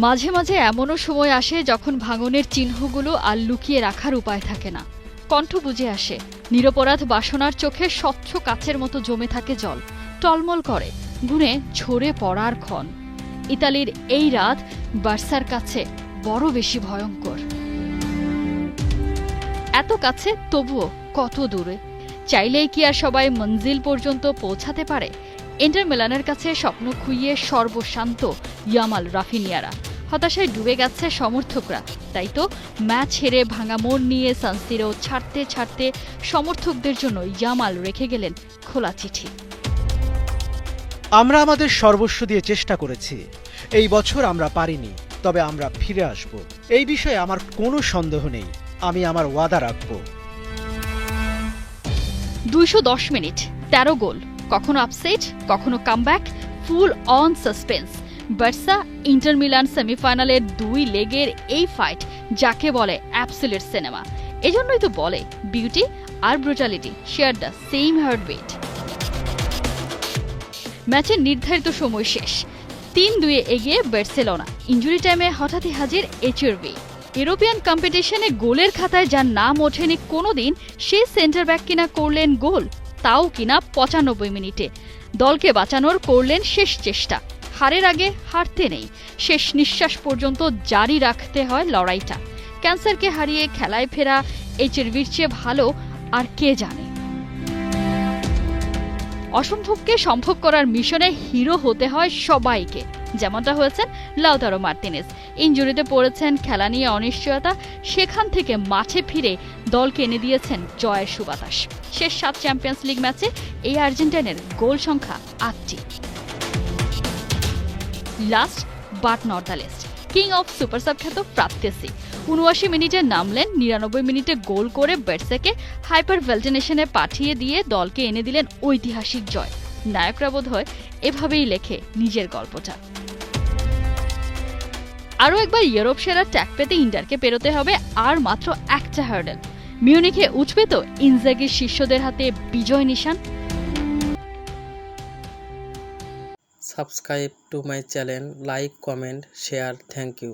মাঝে মাঝে এমনও সময় আসে যখন ভাঙনের চিহ্নগুলো আর লুকিয়ে রাখার উপায় থাকে না। কণ্ঠ বুঝে আসে, নিরপরাধ বাসনার চোখে স্বচ্ছ কাচের মতো জমে থাকে জল, টলমল করে, গুণে ঝরে পড়ার ক্ষণ। ইতালির এই রাত বার্সার কাছে বড় বেশি ভয়ঙ্কর। এত কাছে তবুও কত দূরে। চাইলেই কি আর সবাই মঞ্জিল পর্যন্ত পৌঁছাতে পারে? ইন্টার মিলানের কাছে স্বপ্ন খুইয়ে সর্বশান্ত ইয়ামাল রাফিনিয়ারা। হতাশায় ডুবে গেছে সমর্থকরা। তাই তো ম্যাচ হেরে ভাঙা মন নিয়ে সান সিরো ছাড়তে ছাড়তে সমর্থকদের জন্য ইয়ামাল রেখে গেলেন খোলা চিঠি। আমরা আমাদের সর্বস্ব দিয়ে চেষ্টা করেছি। এই বছর আমরা পারিনি, তবে আমরা ফিরে আসব। এই বিষয়ে আমার কোনো সন্দেহ নেই। আমি আমার ওয়াদা রাখব। 210 মিনিট, 13 গোল, কখনো আপসেট, কখনো comeback, full on suspense. Barca inter Milan সেমিফাইনালের 2 লেগের এই ফাইট যাকে বলে অ্যাবসলিউট সিনেমা। এজন্যই তো বলে বিউটি আর brutality share the same heartbeat. ম্যাচের নির্ধারিত সময় শেষ, 3-2 এগিয়ে বার্সেলোনা। ইনজুরি টাইমে হঠাৎই হাজির এইচআরভি। ইউরোপিয়ান কম্পিটিশনে গোলের খাতায় যার নাম ওঠেনি কোনোদিন, সে সেন্টার ব্যাক কিনা করলেন গোল, তাও কিনা 95 মিনিটে। দলকে বাঁচানোর করলেন শেষ চেষ্টা। হারের আগে হারতে নেই, শেষ নিঃশ্বাস পর্যন্ত জারি রাখতে হয় লড়াইটা। ক্যান্সারকে হারিয়ে খেলায় ফেরা এইচআরভির চেয়ে ভালো আর কে জানে। অসম্ভবকে সম্ভব করার মিশনে হিরো হতে হয় সবাইকে, যেমনটা হয়েছেন লাউতারো মার্তিনেজ। ইনজুরিতে পড়েছেন, খেলা নিয়ে অনিশ্চয়তা, সেখান থেকে মাঠে ফিরে দলকে এনে দিয়েছেন জয়ের সুবাতাস। শেষ 7 চ্যাম্পিয়ন্স লিগ ম্যাচে এই আর্জেন্টাইনের গোল সংখ্যা 8টি। Last but not the least, king of super sub খ্যাত ফ্রাত্তেসি 79 মিনিটে নামলেন, 99 মিনিটে গোল করে বার্সাকে হাইপার ভেন্টিলেশনে পাঠিয়ে দিয়ে দলকে এনে দিলেন ঐতিহাসিক জয়। নায়করা বোধহয় এভাবেই লেখে নিজের গল্পটা। আরও একবার ইউরোপ সেরা ট্যাগ পেতে ইন্টারকে পেরোতে হবে আর মাত্র একটা হার্ডেল। মিউনিখে উঠবে তো ইনজাগির শিষ্যদের হাতে বিজয় নিশান। Subscribe to my channel, like, comment, share. Thank you.